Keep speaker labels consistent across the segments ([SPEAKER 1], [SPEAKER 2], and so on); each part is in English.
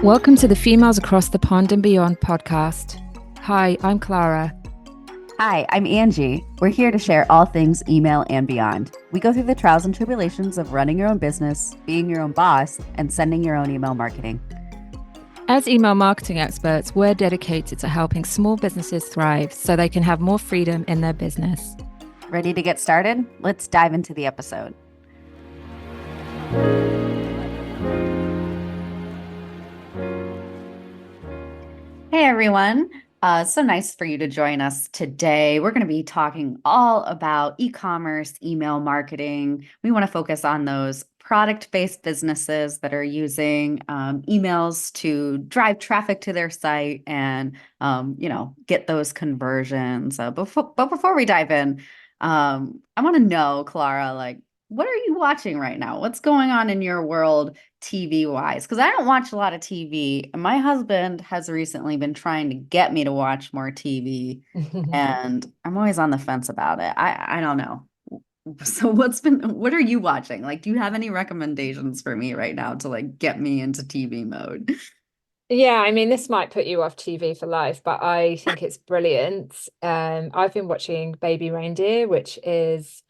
[SPEAKER 1] Welcome to the Females Across the Pond and Beyond podcast. Hi, I'm Clara.
[SPEAKER 2] Hi, I'm Angie. We're here to share all things email and beyond. We go through the trials and tribulations of running your own business, being your own boss, and sending your own email marketing.
[SPEAKER 1] As email marketing experts, we're dedicated to helping small businesses thrive so they can have more freedom in their business.
[SPEAKER 2] Ready to get started? Let's dive into the episode. Hey everyone. So nice for you to join us today. We're going to be talking all about e-commerce, email marketing. We want to focus on those product-based businesses that are using emails to drive traffic to their site and get those conversions. But before we dive in, I want to know, Clara, like, what are you watching right now? What's going on in your world TV wise? Because I don't watch a lot of TV. And my husband has recently been trying to get me to watch more TV, and I'm always on the fence about it. I don't know. So what are you watching? Like, do you have any recommendations for me right now to like get me into TV mode?
[SPEAKER 3] Yeah, I mean, this might put you off TV for life, but I think it's brilliant. I've been watching Baby Reindeer, which is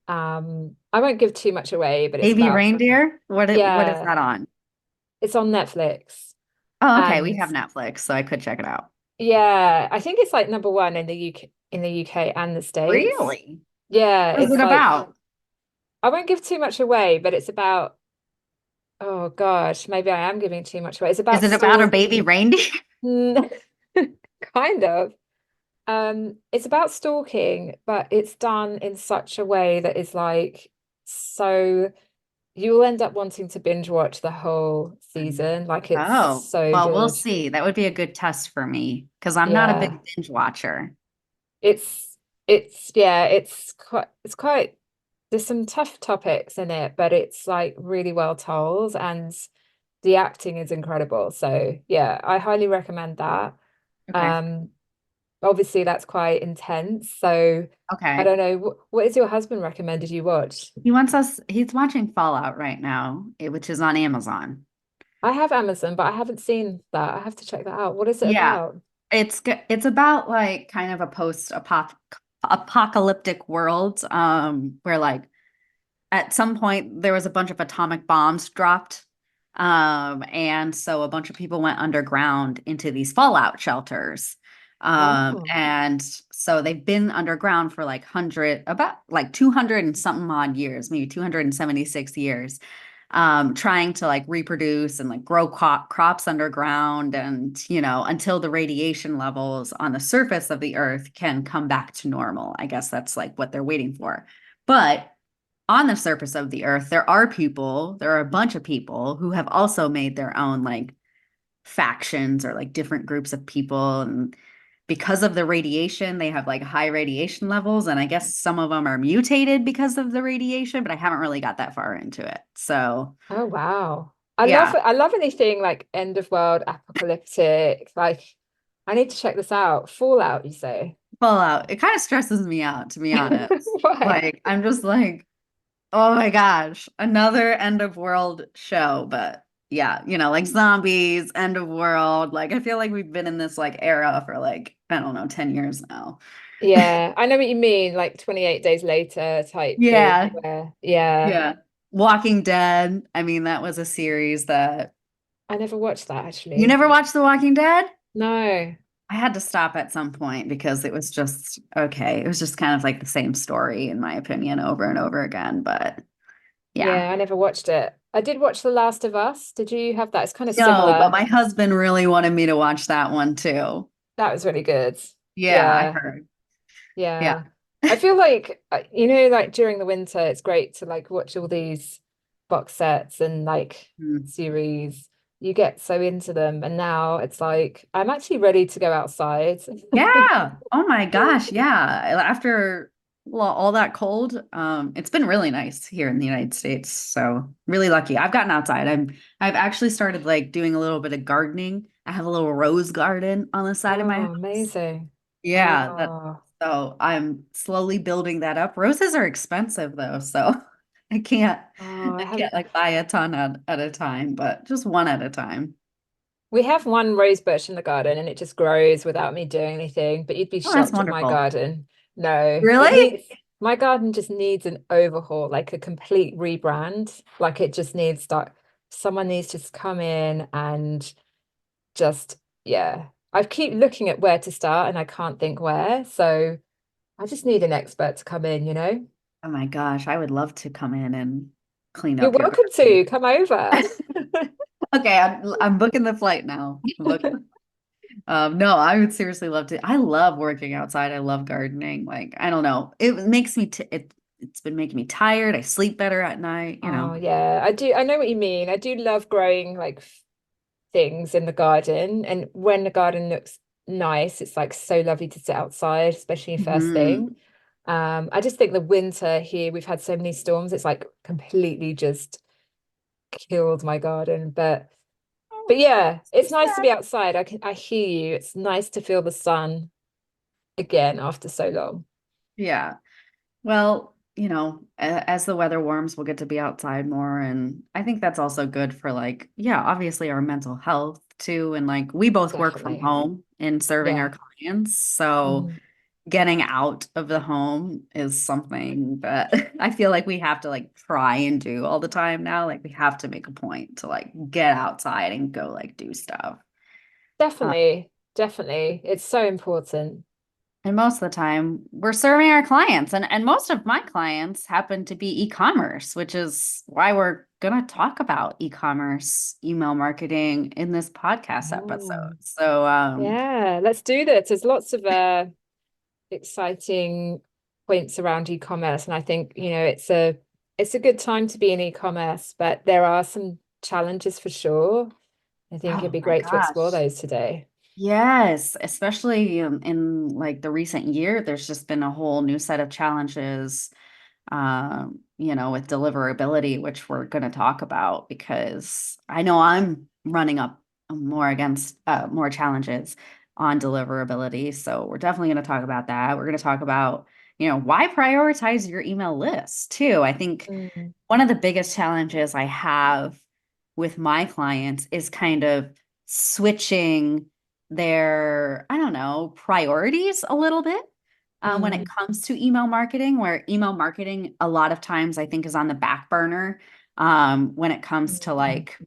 [SPEAKER 3] I won't give too much away, but it's
[SPEAKER 2] Baby
[SPEAKER 3] about,
[SPEAKER 2] Reindeer? What is
[SPEAKER 3] yeah,
[SPEAKER 2] that on?
[SPEAKER 3] it's on Netflix.
[SPEAKER 2] Oh, okay. We
[SPEAKER 3] And
[SPEAKER 2] have Netflix, so I could check it out.
[SPEAKER 3] yeah, I think it's like number one in the UK and the States.
[SPEAKER 2] Really?
[SPEAKER 3] Yeah,
[SPEAKER 2] What is
[SPEAKER 3] it's
[SPEAKER 2] it
[SPEAKER 3] like
[SPEAKER 2] about?
[SPEAKER 3] I won't give too much away, but it's about, oh gosh, maybe I am giving too much away. It's
[SPEAKER 2] Is
[SPEAKER 3] about
[SPEAKER 2] it about a
[SPEAKER 3] stalk
[SPEAKER 2] baby reindeer?
[SPEAKER 3] kind of. It's about stalking, but it's done in such a way that is like so you will end up wanting to binge watch the whole season. Like it's
[SPEAKER 2] Oh,
[SPEAKER 3] so
[SPEAKER 2] well, we'll
[SPEAKER 3] good.
[SPEAKER 2] see. That would be a good test for me because I'm not a big
[SPEAKER 3] Yeah.
[SPEAKER 2] binge watcher.
[SPEAKER 3] It's yeah, it's quite there's some tough topics in it, but it's like really well told and the acting is incredible. So yeah, I highly recommend that.
[SPEAKER 2] Okay.
[SPEAKER 3] Um Obviously that's quite intense. So I
[SPEAKER 2] Okay.
[SPEAKER 3] don't know. What is your husband recommended you watch?
[SPEAKER 2] He's watching Fallout right now, which is on Amazon.
[SPEAKER 3] I have Amazon, but I haven't seen that. I have to check that out. What is it
[SPEAKER 2] Yeah.
[SPEAKER 3] about?
[SPEAKER 2] It's about like kind of a post-apocalyptic world, where like at some point there was a bunch of atomic bombs dropped. And so a bunch of people went underground into these fallout shelters.
[SPEAKER 3] Oh,
[SPEAKER 2] And so they've been underground for like about like 200 and something odd years, maybe 276 years, trying to like reproduce and like grow crops underground and, until the radiation levels on the surface of the earth can come back to normal. I guess that's like what they're waiting for. But on the surface of the earth, there are a bunch of people who have also made their own like factions or like different groups of people. And because of the radiation, they have like high radiation levels. And I guess some of them are mutated because of the radiation, but I haven't really got that far into it. So,
[SPEAKER 3] oh wow. I love
[SPEAKER 2] yeah,
[SPEAKER 3] it. I love anything like end of world apocalyptic. Like I need to check this out. Fallout, you say?
[SPEAKER 2] Fallout. It kind of stresses me out, to be honest.
[SPEAKER 3] Why?
[SPEAKER 2] Like, I'm just like, oh my gosh, another end of world show. But yeah, like zombies, end of world. Like I feel like we've been in this like era for like, I don't know, 10 years now.
[SPEAKER 3] Yeah, I know what you mean, like 28 days later type thing
[SPEAKER 2] Yeah.
[SPEAKER 3] where yeah.
[SPEAKER 2] Yeah. Walking Dead. I mean, that was a series that
[SPEAKER 3] I never watched that
[SPEAKER 2] you
[SPEAKER 3] actually.
[SPEAKER 2] never watched The Walking Dead?
[SPEAKER 3] No.
[SPEAKER 2] I had to stop at some point because it was just okay. It was just kind of like the same story, in my opinion, over and over again. But yeah.
[SPEAKER 3] Yeah, I never watched it. I did watch The Last of Us. Did you have that? It's kind of
[SPEAKER 2] No, but
[SPEAKER 3] similar.
[SPEAKER 2] my husband really wanted me to watch that one too.
[SPEAKER 3] That was really good.
[SPEAKER 2] Yeah, I
[SPEAKER 3] Yeah.
[SPEAKER 2] heard. Yeah.
[SPEAKER 3] Yeah. I feel like like during the winter it's great to like watch all these box sets and like
[SPEAKER 2] Mm.
[SPEAKER 3] series. You get so into them and now it's like I'm actually ready to go outside.
[SPEAKER 2] Yeah. Oh my gosh. Yeah. After all that cold, it's been really nice here in the United States. So really lucky. I've gotten outside. I've actually started like doing a little bit of gardening. I have a little rose garden on the side of my
[SPEAKER 3] Oh,
[SPEAKER 2] house.
[SPEAKER 3] amazing.
[SPEAKER 2] Yeah,
[SPEAKER 3] Oh,
[SPEAKER 2] so I'm slowly building that up. Roses are expensive though, so I can't
[SPEAKER 3] oh, I
[SPEAKER 2] I can't
[SPEAKER 3] haven't
[SPEAKER 2] like buy a ton at a time, but just one at a time.
[SPEAKER 3] We have one rose bush in the garden and it just grows without me doing anything, but you'd be
[SPEAKER 2] Oh, that's
[SPEAKER 3] shocked at my
[SPEAKER 2] wonderful.
[SPEAKER 3] garden. No,
[SPEAKER 2] Really?
[SPEAKER 3] my garden just needs an overhaul, like a complete rebrand. Like it just needs that someone needs to just come in and just, yeah. I keep looking at where to start and I can't think where. So I just need an expert to come in, you know?
[SPEAKER 2] Oh my gosh, I would love to come in and clean
[SPEAKER 3] You're
[SPEAKER 2] up your
[SPEAKER 3] welcome
[SPEAKER 2] garden.
[SPEAKER 3] to come over.
[SPEAKER 2] Okay, I'm booking the flight now. I'm booking. No, I would seriously love to. I love working outside. I love gardening. Like, I don't know. It makes me t it's been making me tired. I sleep better at night, you
[SPEAKER 3] Oh
[SPEAKER 2] know.
[SPEAKER 3] yeah, I do. I know what you mean. I do love growing like things in the garden, and when the garden looks nice, it's like so lovely to sit outside, especially first
[SPEAKER 2] Hmm.
[SPEAKER 3] thing. I just think the winter here, we've had so many storms, it's like completely just killed my garden. But yeah, it's nice to be outside. I hear you. It's nice to feel the sun again after so long.
[SPEAKER 2] Yeah. Well, as the weather warms, we'll get to be outside more. And I think that's also good for like, yeah, obviously our mental health too. And like we both work from
[SPEAKER 3] Definitely.
[SPEAKER 2] home in serving our
[SPEAKER 3] Yeah.
[SPEAKER 2] clients. So
[SPEAKER 3] Mhm.
[SPEAKER 2] getting out of the home is something that I feel like we have to like try and do all the time now. Like we have to make a point to like get outside and go like do stuff. Uh,
[SPEAKER 3] Definitely. Definitely. It's so important.
[SPEAKER 2] and most of the time we're serving our clients and most of my clients happen to be e-commerce, which is why we're going to talk about e-commerce, email marketing in this podcast episode.
[SPEAKER 3] Oh,
[SPEAKER 2] So,
[SPEAKER 3] yeah, let's do this. There's lots of exciting points around e-commerce, and I think, it's a good time to be in e-commerce, but there are some challenges for sure. I think it'd
[SPEAKER 2] oh
[SPEAKER 3] be
[SPEAKER 2] my
[SPEAKER 3] great to explore
[SPEAKER 2] gosh.
[SPEAKER 3] those today.
[SPEAKER 2] Yes, especially in like the recent year, there's just been a whole new set of challenges, with deliverability, which we're going to talk about because I know I'm running up more against more challenges on deliverability. So we're definitely going to talk about that. We're going to talk about, why prioritize your email list too. I think
[SPEAKER 3] Mm,
[SPEAKER 2] one of the biggest challenges I have with my clients is kind of switching their, I don't know, priorities a little bit when it
[SPEAKER 3] mm,
[SPEAKER 2] comes to email marketing, where email marketing a lot of times I think is on the back burner when it comes to
[SPEAKER 3] mm,
[SPEAKER 2] like,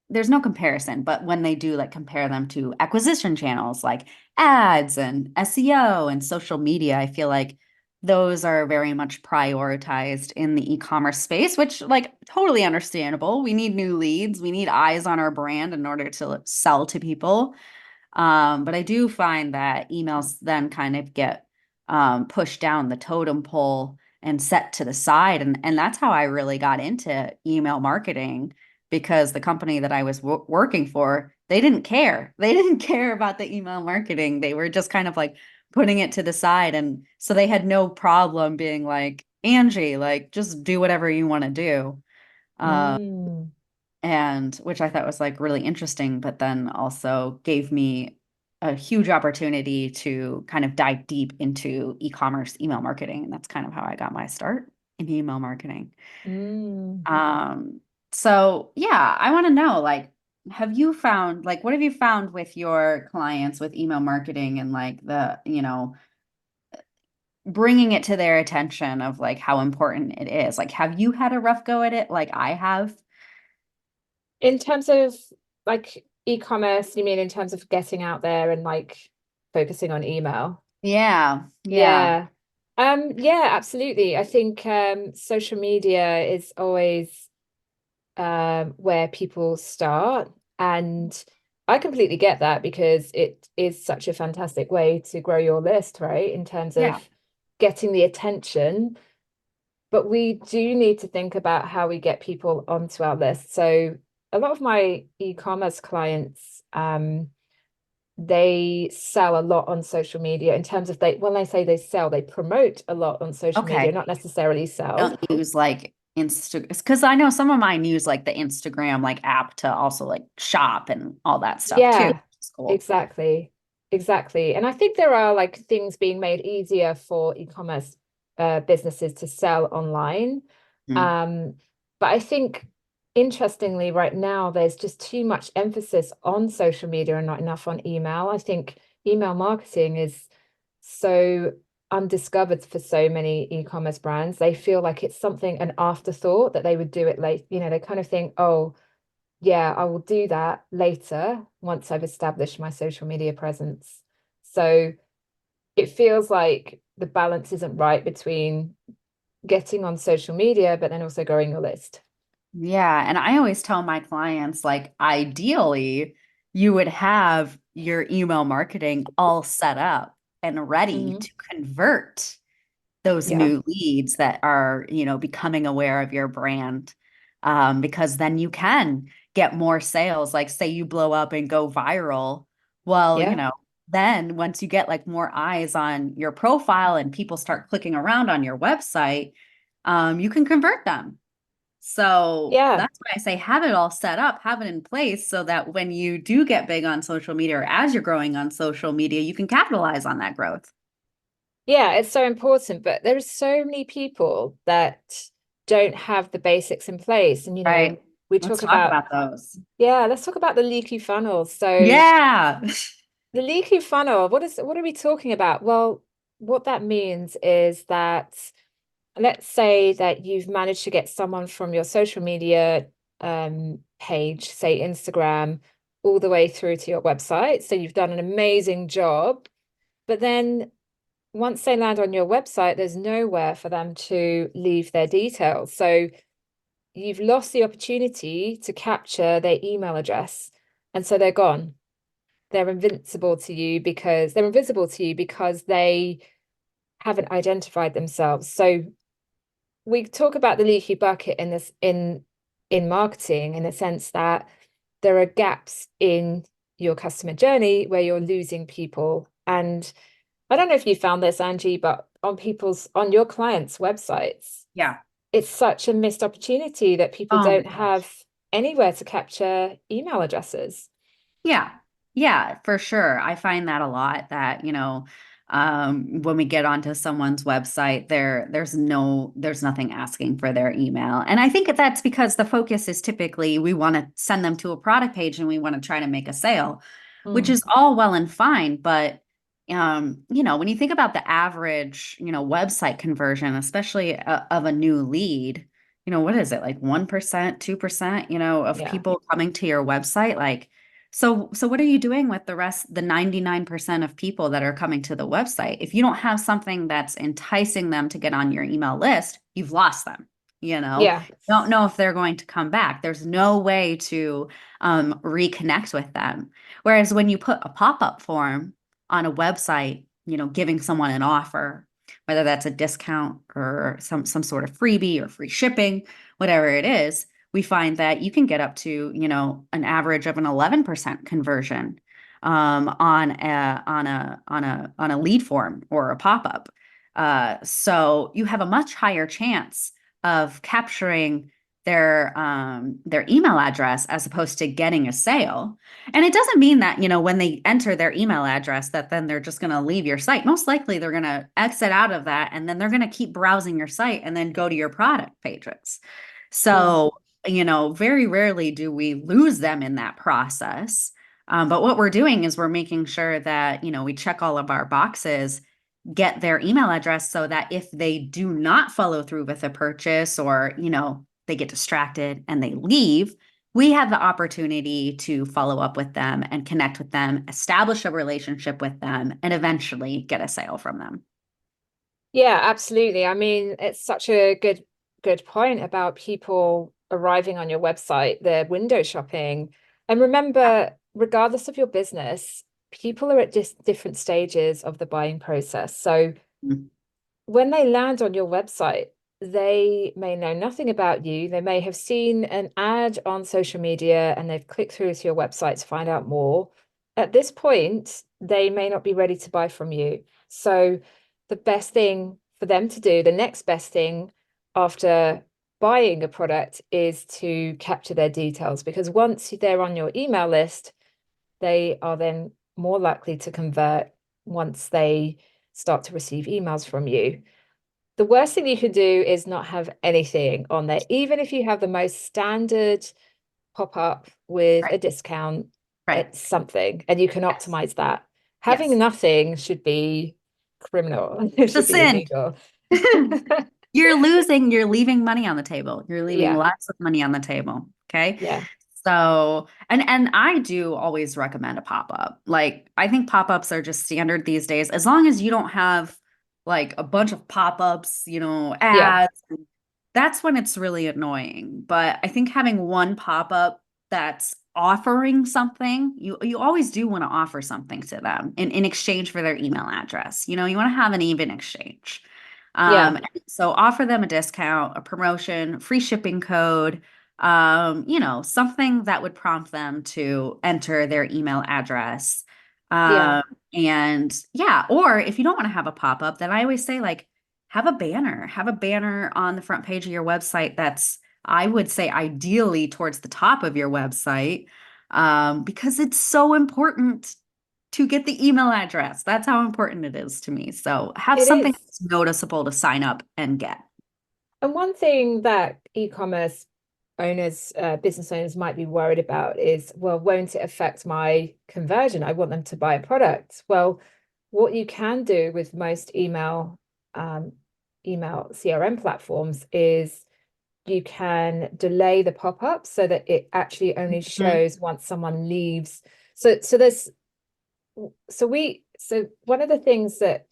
[SPEAKER 2] there's no comparison, but when they do like compare them to acquisition channels like ads and SEO and social media, I feel like those are very much prioritized in the e-commerce space, which like totally understandable. We need new leads, we need eyes on our brand in order to sell to people. But I do find that emails then kind of get pushed down the totem pole and set to the side. And that's how I really got into email marketing because the company that I was working for, they didn't care. They didn't care about the email marketing. They were just kind of like putting it to the side. And so they had no problem being like, Angie, like just do whatever you want to do.
[SPEAKER 3] mm.
[SPEAKER 2] And which I thought was like really interesting, but then also gave me a huge opportunity to kind of dive deep into e-commerce email marketing. And that's kind of how I got my start in email marketing.
[SPEAKER 3] Mm.
[SPEAKER 2] Um, so yeah, I want to know, like, what have you found with your clients with email marketing and like bringing it to their attention of like how important it is? Like, have you had a rough go at it like I have?
[SPEAKER 3] In terms of like e-commerce, you mean in terms of getting out there and like focusing on email?
[SPEAKER 2] Yeah, yeah.
[SPEAKER 3] Yeah. Yeah, absolutely. I think social media is always where people start. And I completely get that because it is such a fantastic way to grow your list, right? In terms of
[SPEAKER 2] Yeah.
[SPEAKER 3] getting the attention. But we do need to think about how we get people onto our list. So a lot of my e-commerce clients, they sell a lot on social media in terms of when they say they sell, they promote a lot on social media,
[SPEAKER 2] Okay.
[SPEAKER 3] not necessarily sell.
[SPEAKER 2] Don't use like Insta because I know some of mine use like the Instagram like app to also like shop and all that stuff too.
[SPEAKER 3] Yeah,
[SPEAKER 2] It's cool.
[SPEAKER 3] exactly. Exactly. And I think there are like things being made easier for e-commerce businesses to sell online.
[SPEAKER 2] Mm.
[SPEAKER 3] Um, but I think interestingly, right now, there's just too much emphasis on social media and not enough on email. I think email marketing is so undiscovered for so many e-commerce brands. They feel like it's something, an afterthought, that they would do it late. They kind of think, oh, yeah, I will do that later once I've established my social media presence. So it feels like the balance isn't right between getting on social media, but then also growing your list.
[SPEAKER 2] Yeah, and I always tell my clients, like, ideally, you would have your email marketing all set up and ready
[SPEAKER 3] Mhm.
[SPEAKER 2] to convert those
[SPEAKER 3] Yeah.
[SPEAKER 2] new leads that are, becoming aware of your brand. Because then you can get more sales. Like, say you blow up and go viral. Well,
[SPEAKER 3] Yeah.
[SPEAKER 2] then once you get like more eyes on your profile and people start clicking around on your website, you can convert them. So
[SPEAKER 3] Yeah.
[SPEAKER 2] that's why I say have it all set up, have it in place so that when you do get big on social media or as you're growing on social media, you can capitalize on that growth.
[SPEAKER 3] Yeah, it's so important, but there are so many people that don't have the basics in place. And
[SPEAKER 2] Right.
[SPEAKER 3] we
[SPEAKER 2] Let's
[SPEAKER 3] talk
[SPEAKER 2] talk
[SPEAKER 3] about,
[SPEAKER 2] about those.
[SPEAKER 3] yeah, let's talk about the leaky funnel. So
[SPEAKER 2] Yeah.
[SPEAKER 3] the leaky funnel, what are we talking about? Well, what that means is that, let's say that you've managed to get someone from your social media page, say Instagram, all the way through to your website. So you've done an amazing job, but then once they land on your website, there's nowhere for them to leave their details. So you've lost the opportunity to capture their email address. And so they're gone. They're invisible to you because they haven't identified themselves. So we talk about the leaky bucket in marketing, in the sense that there are gaps in your customer journey where you're losing people. And I don't know if you found this, Angie, but on your clients' websites,
[SPEAKER 2] Yeah.
[SPEAKER 3] it's such a missed opportunity that people
[SPEAKER 2] Oh my
[SPEAKER 3] don't
[SPEAKER 2] gosh.
[SPEAKER 3] have anywhere to capture email addresses.
[SPEAKER 2] Yeah. Yeah, for sure. I find that a lot that, when we get onto someone's website, there's nothing asking for their email. And I think that's because the focus is typically we want to send them to a product page and we want to try to make a sale, which
[SPEAKER 3] Mm.
[SPEAKER 2] is all well and fine. But when you think about the average, website conversion, especially of a new lead, what is it, like 1%, 2%, of
[SPEAKER 3] Yeah.
[SPEAKER 2] people coming to your website? Like, so what are you doing with the 99% of people that are coming to the website? If you don't have something that's enticing them to get on your email list, you've lost them.
[SPEAKER 3] Yeah.
[SPEAKER 2] Don't know if they're going to come back. There's no way to reconnect with them. Whereas when you put a pop-up form on a website, giving someone an offer, whether that's a discount or some sort of freebie or free shipping, whatever it is, we find that you can get up to, an average of an 11% conversion on a lead form or a pop-up. So you have a much higher chance of capturing their email address as opposed to getting a sale. And it doesn't mean that, when they enter their email address, that then they're just going to leave your site. Most likely they're going to exit out of that and then they're going to keep browsing your site and then go to your product pages.
[SPEAKER 3] Mm.
[SPEAKER 2] So, very rarely do we lose them in that process. But what we're doing is we're making sure that, we check all of our boxes, get their email address so that if they do not follow through with a purchase or, they get distracted and they leave, we have the opportunity to follow up with them and connect with them, establish a relationship with them, and eventually get a sale from them.
[SPEAKER 3] Yeah, absolutely. I mean, it's such a good point about people arriving on your website, they're window shopping. And remember, regardless of your business, people are at just different stages of the buying process. So
[SPEAKER 2] Mhm.
[SPEAKER 3] when they land on your website, they may know nothing about you. They may have seen an ad on social media and they've clicked through to your website to find out more. At this point, they may not be ready to buy from you. So the best thing for them to do, the next best thing after buying a product, is to capture their details, because once they're on your email list, they are then more likely to convert once they start to receive emails from you. the worst thing you could do is not have anything on there, even if you have the most standard pop-up with a
[SPEAKER 2] Right.
[SPEAKER 3] discount
[SPEAKER 2] Right.
[SPEAKER 3] at something, and you can
[SPEAKER 2] Yes.
[SPEAKER 3] optimize that. Having
[SPEAKER 2] Yes.
[SPEAKER 3] nothing should be criminal. It
[SPEAKER 2] The
[SPEAKER 3] should be
[SPEAKER 2] sin.
[SPEAKER 3] illegal.
[SPEAKER 2] You're leaving money on the table. You're leaving
[SPEAKER 3] Yeah,
[SPEAKER 2] lots of money on the table. Okay.
[SPEAKER 3] yeah,
[SPEAKER 2] So, and I do always recommend a pop-up. Like, I think pop-ups are just standard these days, as long as you don't have like a bunch of pop-ups,
[SPEAKER 3] yeah.
[SPEAKER 2] ads. That's when it's really annoying. But I think having one pop-up that's offering something, you always do want to offer something to them in exchange for their email address. You want to have an even exchange.
[SPEAKER 3] Yeah,
[SPEAKER 2] So offer them a discount, a promotion, free shipping code, something that would prompt them to enter their email address.
[SPEAKER 3] yeah.
[SPEAKER 2] Um, and yeah, or if you don't want to have a pop-up, then I always say like have a banner on the front page of your website that's, I would say, ideally towards the top of your website, because it's so important to get the email address. That's how important it is to me. So have
[SPEAKER 3] It
[SPEAKER 2] something
[SPEAKER 3] is.
[SPEAKER 2] that's noticeable to sign up and get.
[SPEAKER 3] And one thing that e-commerce owners, business owners might be worried about is, well, won't it affect my conversion? I want them to buy a product. Well, what you can do with most email CRM platforms is you can delay the pop-up so that it actually only
[SPEAKER 2] Mhm.
[SPEAKER 3] shows once someone leaves. So one of the things that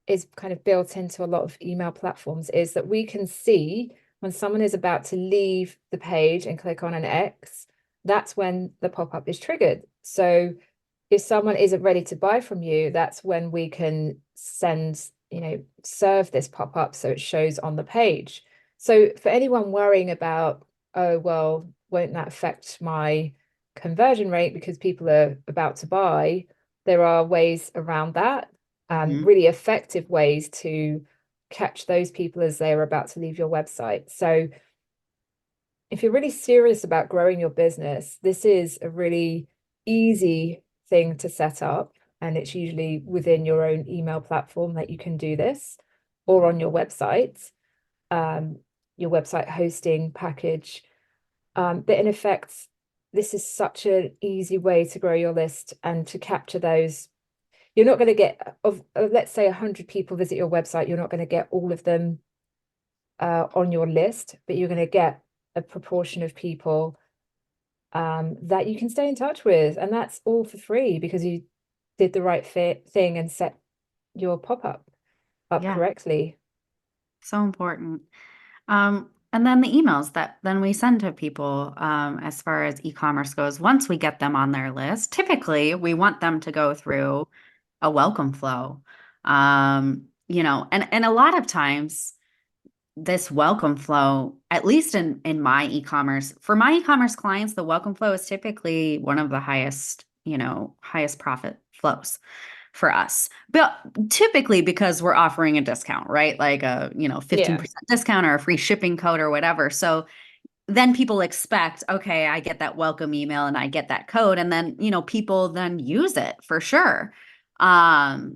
[SPEAKER 3] is kind of built into a lot of email platforms is that we can see when someone is about to leave the page and click on an X, that's when the pop-up is triggered. So if someone isn't ready to buy from you, that's when we can serve this pop-up so it shows on the page. So for anyone worrying about, oh, well, won't that affect my conversion rate because people are about to buy? There are ways around that,
[SPEAKER 2] Mhm.
[SPEAKER 3] really effective ways to catch those people as they are about to leave your website. So if you're really serious about growing your business, this is a really easy thing to set up. And it's usually within your own email platform that you can do this, or on um, your website hosting package. But in effect, this is such an easy way to grow your list and to capture those. You're not going to get, let's say 100 people visit your website, you're not going to get all of them on your list, but you're going to get a proportion of people that you can stay in touch with. And that's all for free because you did the right thing and set your pop-up up
[SPEAKER 2] Yeah,
[SPEAKER 3] correctly.
[SPEAKER 2] so important. And then the emails that then we send to people, as far as e-commerce goes, once we get them on their list, typically we want them to go through a welcome flow. And a lot of times this welcome flow, at least in my e-commerce, for my e-commerce clients, the welcome flow is typically one of the highest profit flows for us. But typically because we're offering a discount, right? Like a,
[SPEAKER 3] Yeah.
[SPEAKER 2] 15% discount or a free shipping code or whatever. So then people expect, okay, I get that welcome email and I get that code. And then, people then use it for sure.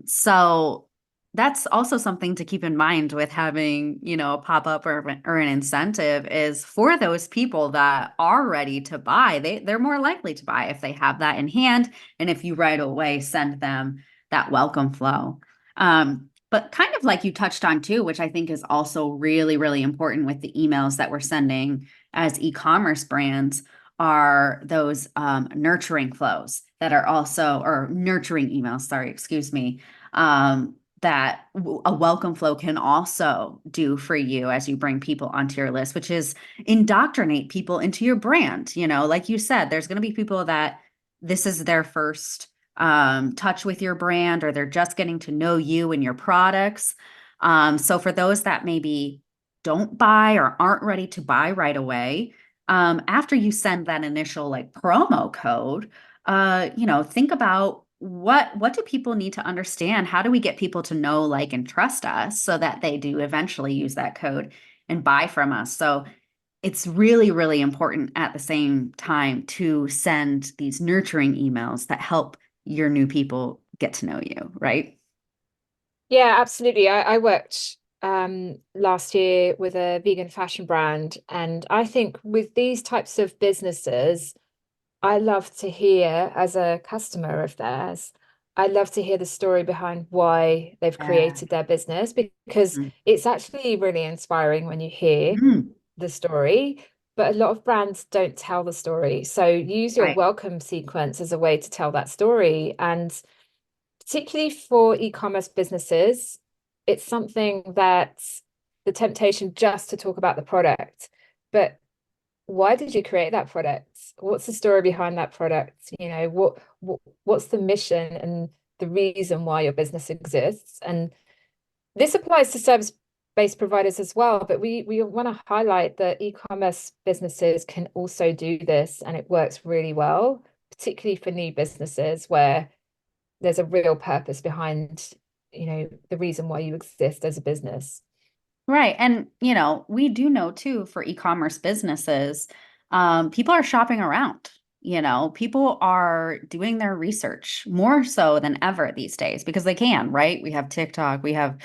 [SPEAKER 2] So that's also something to keep in mind with having, a pop-up or an incentive is for those people that are ready to buy, they're more likely to buy if they have that in hand. And if you right away send them that welcome flow. But kind of like you touched on too, which I think is also really, really important with the emails that we're sending as e-commerce brands, are those nurturing flows that are also, or nurturing emails, sorry, excuse me, that a welcome flow can also do for you as you bring people onto your list, which is indoctrinate people into your brand. Like you said, there's going to be people that this is their first touch with your brand, or they're just getting to know you and your products. So for those that maybe don't buy or aren't ready to buy right away, after you send that initial like promo code, think about what do people need to understand? How do we get people to know, like, and trust us so that they do eventually use that code and buy from us? So it's really, really important at the same time to send these nurturing emails that help your new people get to know you, right?
[SPEAKER 3] Yeah, absolutely. I worked last year with a vegan fashion brand. And I think with these types of businesses, I love to hear, as a customer of theirs, I love to hear the story behind why they've
[SPEAKER 2] Yeah.
[SPEAKER 3] created their business, because
[SPEAKER 2] Mhm.
[SPEAKER 3] it's actually really inspiring when you hear
[SPEAKER 2] Mm,
[SPEAKER 3] the story. But a lot of brands don't tell the story. So use your
[SPEAKER 2] right.
[SPEAKER 3] welcome sequence as a way to tell that story. And particularly for e-commerce businesses, it's something that the temptation just to talk about the product. But why did you create that product? What's the story behind that product? What's the mission and the reason why your business exists? And this applies to service-based providers as well, but we want to highlight that e-commerce businesses can also do this, and it works really well, particularly for new businesses where there's a real purpose behind, the reason why you exist as a business.
[SPEAKER 2] Right. And, we do know too for e-commerce businesses, people are shopping around. People are doing their research more so than ever these days because they can, right? We have TikTok, we have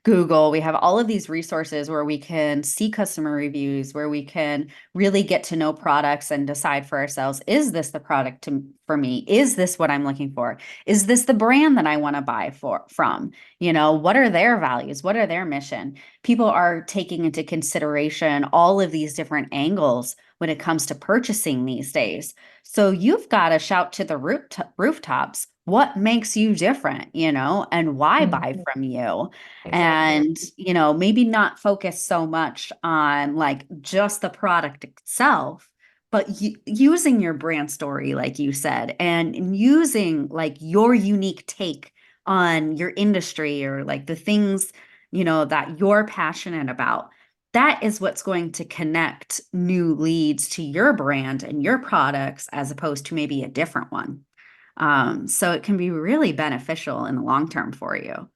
[SPEAKER 2] Google, we have all of these resources where we can see customer reviews, where we can really get to know products and decide for ourselves, is this the product for me? Is this what I'm looking for? Is this the brand that I want to buy from? What are their values? What are their mission? People are taking into consideration all of these different angles when it comes to purchasing these days. So you've got to shout to the rooftops. What makes you different, and why buy
[SPEAKER 3] Mhm.
[SPEAKER 2] from you?
[SPEAKER 3] Exactly.
[SPEAKER 2] And, maybe not focus so much on like just the product itself, but using your brand story, like you said, and using like your unique take on your industry or like the things, that you're passionate about. That is what's going to connect new leads to your brand and your products as opposed to maybe a different one. So it can be really beneficial in the long term for you.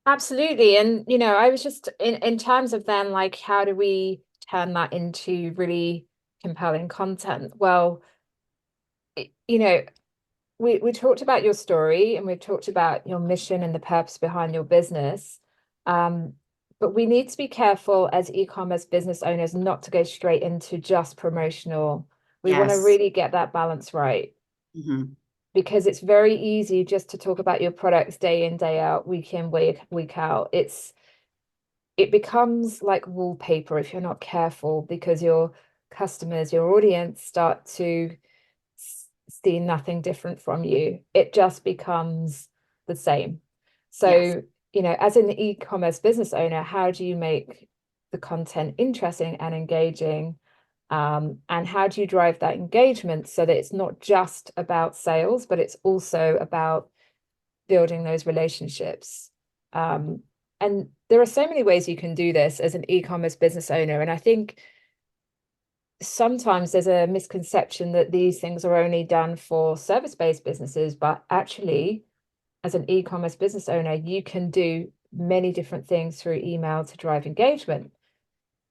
[SPEAKER 3] Absolutely. And, I was just in terms of then, like, how do we turn that into really compelling content? Well, you know, we talked about your story and we've talked about your mission and the purpose behind your business. Um, but we need to be careful as e-commerce business owners not to go straight into just promotional. We want to
[SPEAKER 2] Yes.
[SPEAKER 3] really get that balance right,
[SPEAKER 2] Mhm.
[SPEAKER 3] because it's very easy just to talk about your products day in, day out, week in, week out. It becomes like wallpaper if you're not careful, because your customers, your audience start to see nothing different from you. It just becomes the same.
[SPEAKER 2] Yes.
[SPEAKER 3] So, as an e-commerce business owner, how do you make the content interesting and engaging? And how do you drive that engagement so that it's not just about sales, but it's also about building those relationships? Um, and there are so many ways you can do this as an e-commerce business owner. And I think sometimes there's a misconception that these things are only done for service-based businesses, but actually, as an e-commerce business owner, you can do many different things through email to drive engagement.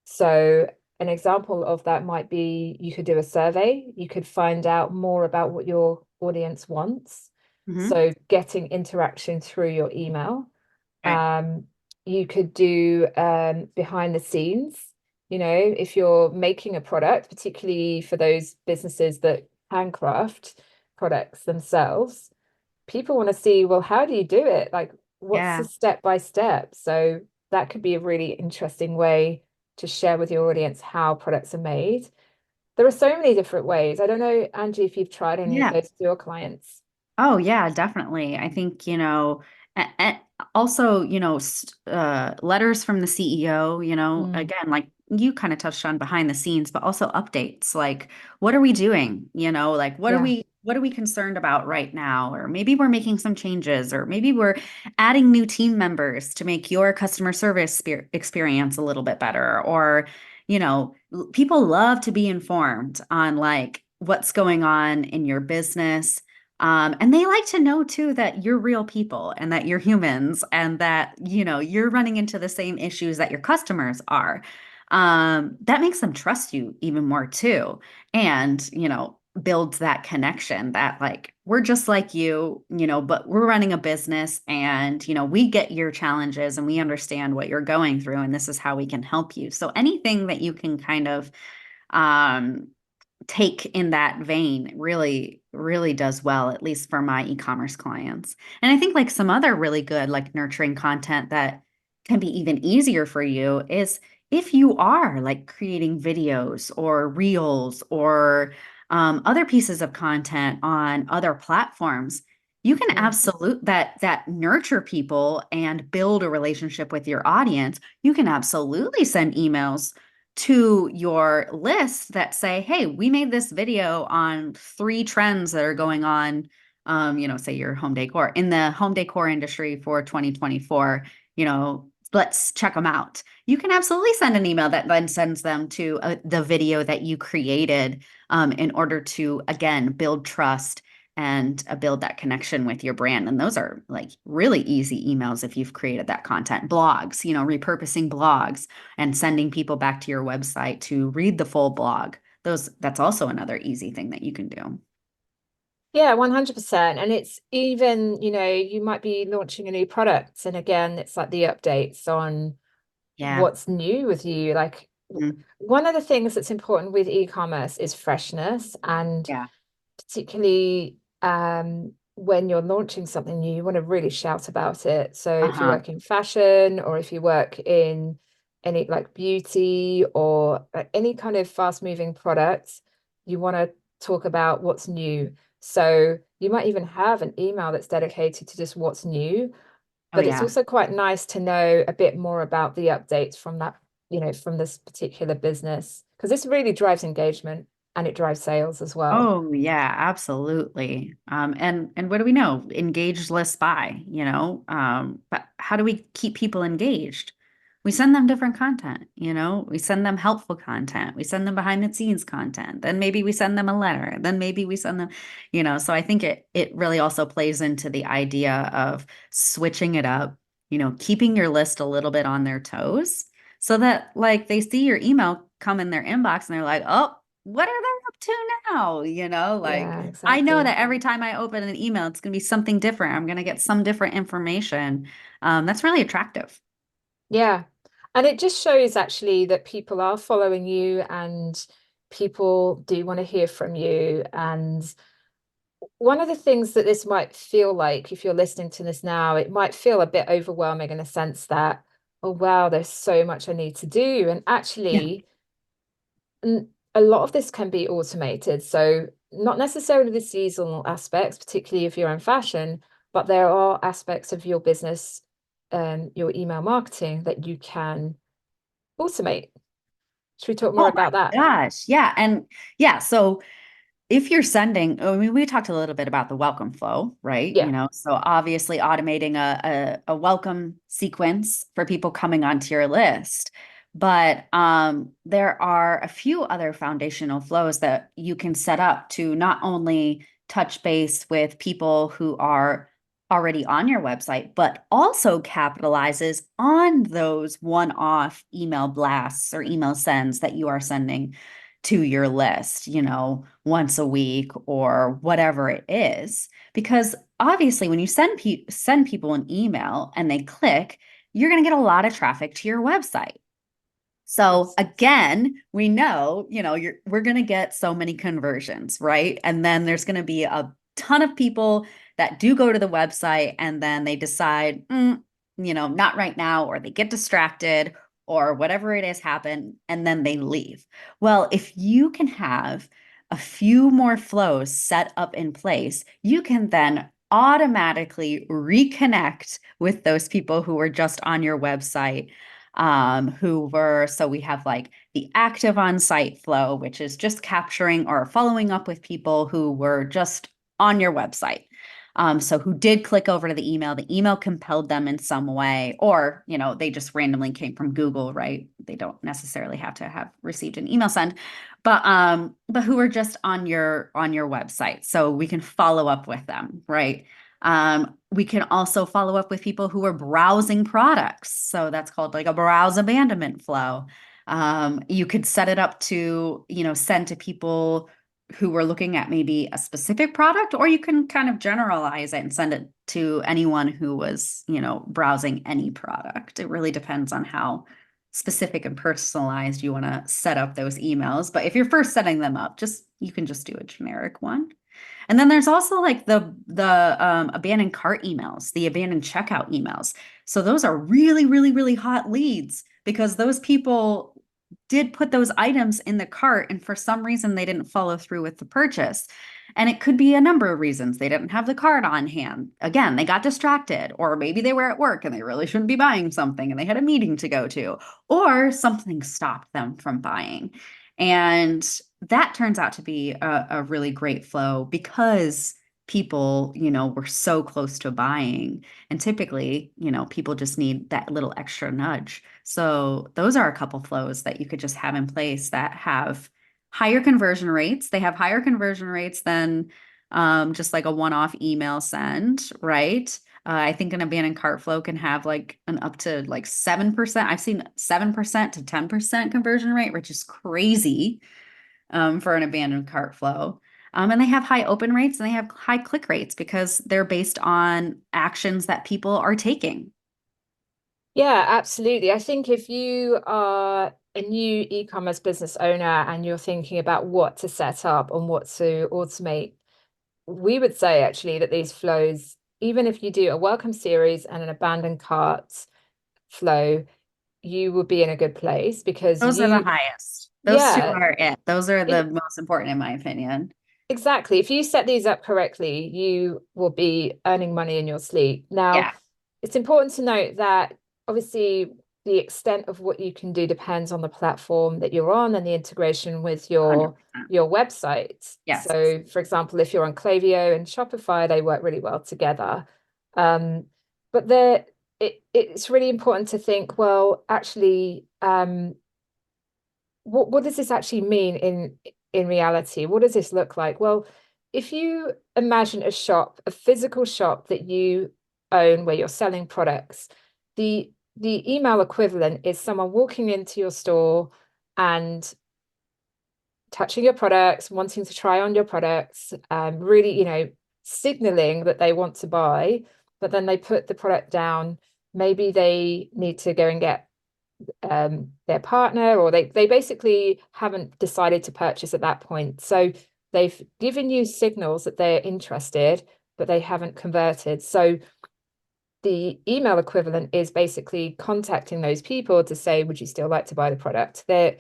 [SPEAKER 3] So an example of that might be you could do a survey, you could find out more about what your audience wants.
[SPEAKER 2] Hmm.
[SPEAKER 3] So getting interaction through your email.
[SPEAKER 2] Right.
[SPEAKER 3] Um, you could do behind the scenes, if you're making a product, particularly for those businesses that handcraft products themselves, people want to see, well, how do you do it? Like, what's the
[SPEAKER 2] Yeah.
[SPEAKER 3] step by step? So that could be a really interesting way to share with your audience how products are made. There are so many different ways. I don't know, Angie, if you've tried any of
[SPEAKER 2] Yeah.
[SPEAKER 3] those with your clients.
[SPEAKER 2] Oh, yeah, definitely. I think, also, letters from the CEO,
[SPEAKER 3] Mm,
[SPEAKER 2] again, like you kind of touched on behind the scenes, but also updates. Like, what are we doing? Like
[SPEAKER 3] yeah.
[SPEAKER 2] what are we concerned about right now? Or maybe we're making some changes, or maybe we're adding new team members to make your customer service experience a little bit better. Or, people love to be informed on like what's going on in your business, and they like to know too that you're real people and that you're humans and that, you're running into the same issues that your customers are. That makes them trust you even more too. And, builds that connection that like we're just like you know, but we're running a business and you know, we get your challenges and we understand what you're going through and this is how we can help you. So anything that you can kind of um take in that vein really does well, at least for my e-commerce clients. And I think like some other really good like nurturing content that can be even easier for you is if you are like creating videos or reels or other pieces of content on other platforms, you can
[SPEAKER 3] Mm.
[SPEAKER 2] absolute that nurture people and build a relationship with your audience. You can absolutely send emails to your list that say, hey, we made this video on 3 trends that are going on, you know, say your home decor in the home decor industry for 2024, you know, let's check them out. You can absolutely send an email that then sends them to the video that you created in order to, again, build trust and build that connection with your brand. And those are like really easy emails if you've created that content. Blogs, you know, repurposing blogs and sending people back to your website to read the full blog. That's also another easy thing that you can do.
[SPEAKER 3] Yeah, 100%. And it's even, you might be launching a new product. And again, it's like the updates on
[SPEAKER 2] Yeah.
[SPEAKER 3] what's new with you. Like
[SPEAKER 2] Mhm.
[SPEAKER 3] one of the things that's important with e-commerce is freshness. And
[SPEAKER 2] Yeah.
[SPEAKER 3] particularly when you're launching something new, you want to really shout about it. So if you
[SPEAKER 2] Uh-huh.
[SPEAKER 3] work in fashion or if you work in any like beauty or any kind of fast-moving products, you want to talk about what's new. So you might even have an email that's dedicated to just what's new,
[SPEAKER 2] Oh
[SPEAKER 3] but it's
[SPEAKER 2] yeah.
[SPEAKER 3] also quite nice to know a bit more about the updates from that, from this particular business, because this really drives engagement and it drives sales as well.
[SPEAKER 2] Oh yeah, absolutely. And what do we know? Engaged less buy, you know. But how do we keep people engaged? We send them different content, you know. We send them helpful content. We send them behind the scenes content. Then maybe we send them a letter. Then maybe we send them, you know. So I think it really also plays into the idea of switching it up, you know, keeping your list a little bit on their toes so that like they see your email come in their inbox and they're like, "Oh, what are they up to now?" You know, like
[SPEAKER 3] Yeah,
[SPEAKER 2] I know
[SPEAKER 3] exactly.
[SPEAKER 2] that every time I open an email, it's going to be something different. I'm going to get some different information. That's really attractive.
[SPEAKER 3] Yeah. And it just shows actually that people are following you and people do want to hear from you. And one of the things that this might feel like, if you're listening to this now, it might feel a bit overwhelming in a sense that, oh, wow, there's so much I need to do. And
[SPEAKER 2] Yeah.
[SPEAKER 3] actually, a lot of this can be automated. So, not necessarily the seasonal aspects, particularly if you're in fashion, but there are aspects of your business, your email marketing that you can automate. Should we talk more
[SPEAKER 2] Oh
[SPEAKER 3] about
[SPEAKER 2] my
[SPEAKER 3] that?
[SPEAKER 2] gosh. Yeah. And yeah, so if you're sending, I mean, we talked a little bit about the welcome flow, right? You
[SPEAKER 3] Yeah.
[SPEAKER 2] know, so obviously automating a welcome sequence for people coming onto your list. But there are a few other foundational flows that you can set up to not only touch base with people who are already on your website, but also capitalizes on those one-off email blasts or email sends that you are sending to your list, you know, once a week or whatever it is. Because obviously, when you send people an email and they click, you're going to get a lot of traffic to your website. So
[SPEAKER 3] Yes.
[SPEAKER 2] again, we know, you know, we're going to get so many conversions, right? And then there's going to be a ton of people that do go to the website and then they decide, you know, not right now, or they get distracted or whatever it is happen, and then they leave. Well, if you can have a few more flows set up in place, you can then automatically reconnect with those people who were just on your website who were, so we have like the active on site flow, which is just capturing or following up with people who were just on your website. So who did click over to the email compelled them in some way, or, you know, they just randomly came from Google, right? They don't necessarily have to have received an email send, but who were just on your website. So we can follow up with them, right? We can also follow up with people who are browsing products. So that's called like a browse abandonment flow. You could set it up to, you know, send to people who were looking at maybe a specific product, or you can kind of generalize it and send it to anyone who was, browsing any product. It really depends on how specific and personalized you want to set up those emails. But if you're first setting them up, you can just do a generic one. And then there's also like the abandoned cart emails, the abandoned checkout emails. So those are really, really, really hot leads because those people did put those items in the cart and for some reason they didn't follow through with the purchase. And it could be a number of reasons. They didn't have the card on hand. Again, they got distracted, or maybe they were at work and they really shouldn't be buying something and they had a meeting to go to, or something stopped them from buying. And that turns out to be a really great flow because people, were so close to buying. And typically, people just need that little extra nudge. So those are a couple flows that you could just have in place that have higher conversion rates. They have higher conversion rates than just like a one-off email send, right? I think an abandoned cart flow can have like an up to like 7%. I've seen 7% to 10% conversion rate, which is crazy for an abandoned cart flow. And they have high open rates and they have high click rates because they're based on actions that people are taking.
[SPEAKER 3] Yeah, absolutely. I think if you are a new e-commerce business owner and you're thinking about what to set up and what to automate, we would say actually that these flows, even if you do a welcome series and an abandoned cart flow, you will be in a good place because
[SPEAKER 2] Those are the highest. Those two
[SPEAKER 3] yeah,
[SPEAKER 2] are it. Those are the most important in my opinion.
[SPEAKER 3] exactly. If you set these up correctly, you will be earning money in your sleep. Now,
[SPEAKER 2] Yeah.
[SPEAKER 3] it's important to note that obviously the extent of what you can do depends on the platform that you're on and the integration with your
[SPEAKER 2] 100%.
[SPEAKER 3] website.
[SPEAKER 2] Yes.
[SPEAKER 3] So, for example, if you're on Klaviyo and Shopify, they work really well together. But it's really important to think, well, actually, what does this actually mean in reality? What does this look like? Well, if you imagine a shop, a physical shop that you own where you're selling products, the email equivalent is someone walking into your store and touching your products, wanting to try on your products, really, signaling that they want to buy, but then they put the product down. Maybe they need to go and get their partner, or they basically haven't decided to purchase at that point. So they've given you signals that they're interested, but they haven't converted. So the email equivalent is basically contacting those people to say, would you still like to buy the product? The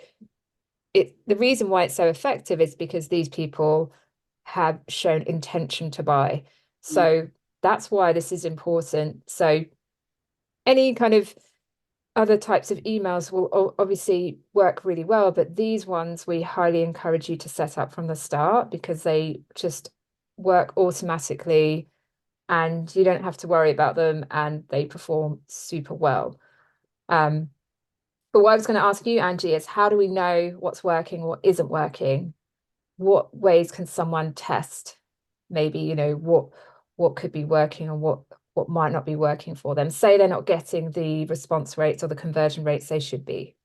[SPEAKER 3] reason why it's so effective is because these people have shown intention to buy. So that's why this is important. So any kind of other types of emails will obviously work really well, but these ones we highly encourage you to set up from the start because they just work automatically and you don't have to worry about them and they perform super well. But what I was going to ask you, Angie, is how do we know what's working, what isn't working? What ways can someone test maybe, what could be working and what might not be working for them? Say they're not getting the response rates or the conversion rates they should be.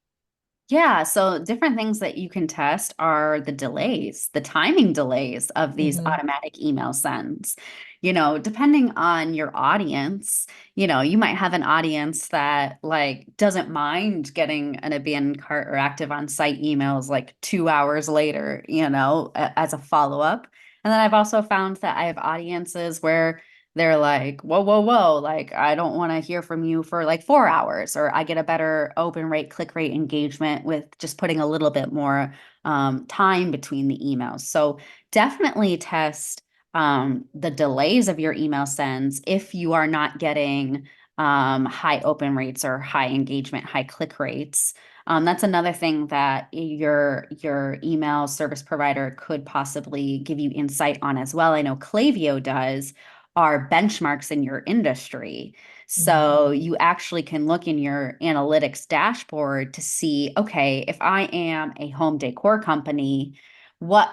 [SPEAKER 2] Yeah, so different things that you can test are the delays, the timing delays of these automatic email sends. Depending on your audience, you might have an audience that like doesn't mind getting an abandoned cart or active on site emails like 2 hours later, as a follow-up. And then I've also found that I have audiences where they're like, whoa, whoa, whoa, like I don't want to hear from you for like 4 hours, or I get a better open rate, click rate engagement with just putting a little bit more time between the emails. So definitely test the delays of your email sends if you are not getting high open rates or high engagement, high click rates. That's another thing that your email service provider could possibly give you insight on as well. I know Klaviyo does are benchmarks in your industry. So you actually can look in your analytics dashboard to see, okay, if I am a home decor company, what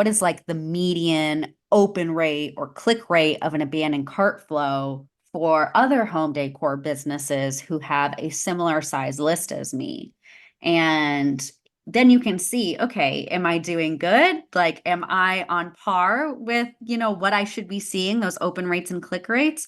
[SPEAKER 2] is like the median open rate or click rate of an abandoned cart flow for other home decor businesses who have a similar size list as me? And then you can see, okay, am I doing good? Like, am I on par with, what I should be seeing, those open rates and click rates,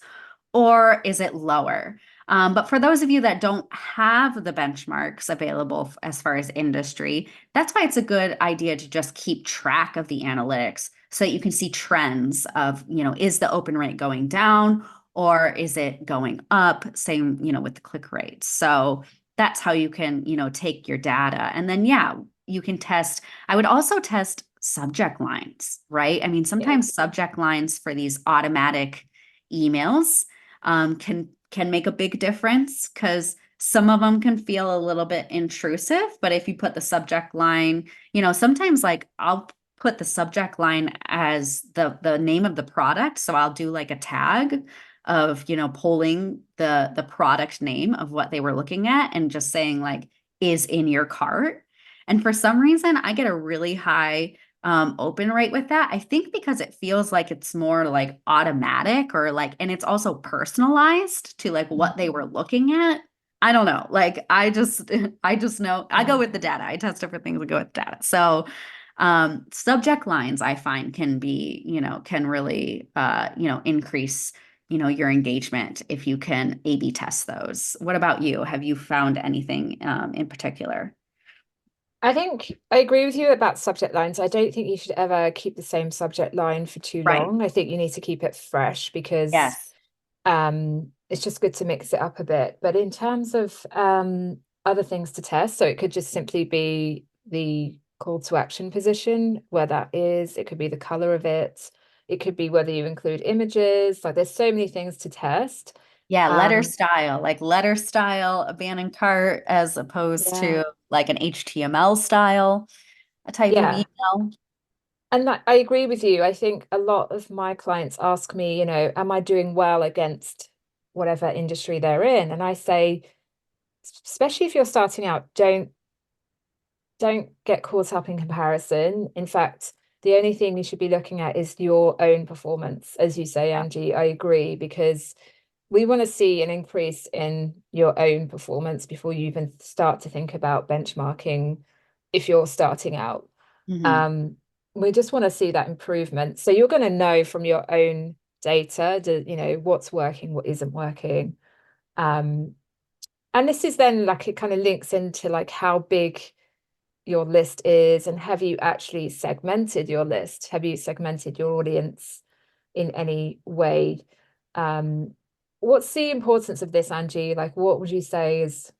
[SPEAKER 2] or is it lower? But for those of you that don't have the benchmarks available as far as industry, that's why it's a good idea to just keep track of the analytics so that you can see trends of, is the open rate going down or is it going up? Same, with the click rate. So that's how you can, take your data. And then, yeah, you can test. I would also test subject lines, right? I mean, sometimes subject lines for these automatic emails can make a big difference because some of them can feel a little bit intrusive. But if you put the subject line, sometimes like I'll put the subject line as the name of the product. So I'll do like a tag of, pulling the product name of what they were looking at and just saying like is in your cart. And for some reason, I get a really high open rate with that. I think because it feels like it's more like automatic or like, and it's also personalized to like what they were looking at. I don't know. Like I just know I go with the data. I test different things and go with data. So subject lines I find can be, can really increase, your engagement if you can A/B test those. What about you? Have you found anything in particular?
[SPEAKER 3] I think I agree with you about subject lines. I don't think you should ever keep the same subject line for too
[SPEAKER 2] Right.
[SPEAKER 3] long. I think you need to keep it fresh because
[SPEAKER 2] Yes.
[SPEAKER 3] it's just good to mix it up a bit. But in terms of other things to test, so it could just simply be the call to action position, where that is. It could be the color of it. It could be whether you include images. Like there's so many things to test.
[SPEAKER 2] Yeah, letter
[SPEAKER 3] Um,
[SPEAKER 2] style, like letter style, abandoned cart, as opposed
[SPEAKER 3] yeah,
[SPEAKER 2] to like an HTML style, a type of
[SPEAKER 3] yeah.
[SPEAKER 2] email.
[SPEAKER 3] And I agree with you. I think a lot of my clients ask me, am I doing well against whatever industry they're in? And I say, especially if you're starting out, don't get caught up in comparison. In fact, the only thing you should be looking at is your own performance. As you say, Angie, I agree, because we want to see an increase in your own performance before you even start to think about benchmarking if you're starting out.
[SPEAKER 2] Mhm.
[SPEAKER 3] Um, we just want to see that improvement. So you're going to know from your own data, what's working, what isn't working. Um, and this is then like it kind of links into like how big your list is, and have you actually segmented your list? Have you segmented your audience in any way? Um, what's the importance of this, Angie? Like, what would you say is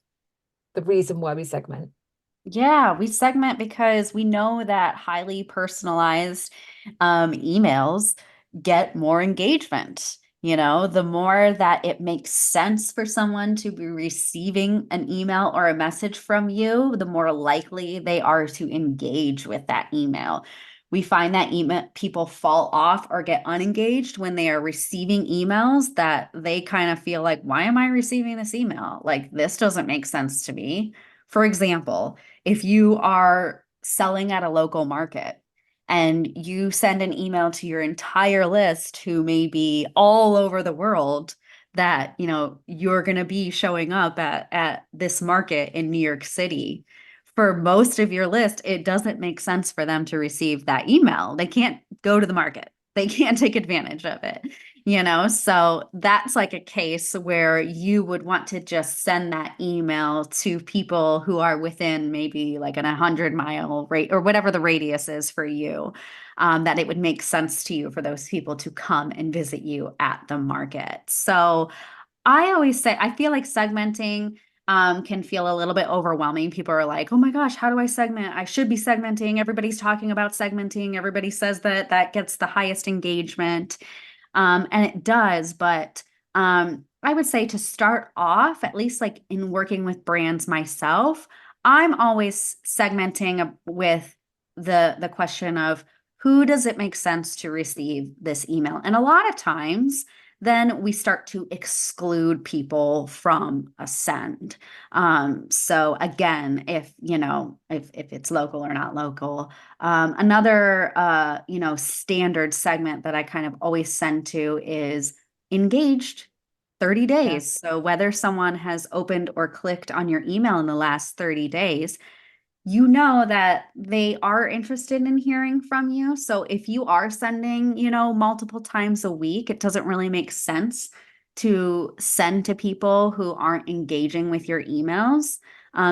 [SPEAKER 3] the reason why we segment?
[SPEAKER 2] Yeah, we segment because we know that highly personalized emails get more engagement. The more that it makes sense for someone to be receiving an email or a message from you, the more likely they are to engage with that email. We find that email people fall off or get unengaged when they are receiving emails that they kind of feel like, why am I receiving this email? Like, this doesn't make sense to me. For example, if you are selling at a local market and you send an email to your entire list who may be all over the world that you're going to be showing up at this market in New York City, for most of your list it doesn't make sense for them to receive that email. They can't go to the market, they can't take advantage of it. So that's like a case where you would want to just send that email to people who are within maybe like an 100-mile rate or whatever the radius is for you, that it would make sense to you for those people to come and visit you at the market. So I always say, I feel like segmenting can feel a little bit overwhelming. People are like, oh my gosh, how do I segment? I should be segmenting. Everybody's talking about segmenting. Everybody says that that gets the highest engagement. And it does, but I would say to start off, at least like in working with brands myself, I'm always segmenting with the question of who does it make sense to receive this email? And a lot of times, then we start to exclude people from a send. So again, if it's local or not local, another standard segment that I kind of always send to is engaged 30
[SPEAKER 3] Yeah.
[SPEAKER 2] days. So whether someone has opened or clicked on your email in the last 30 days, you know that they are interested in hearing from you. So if you are sending, multiple times a week, it doesn't really make sense to send to people who aren't engaging with your emails.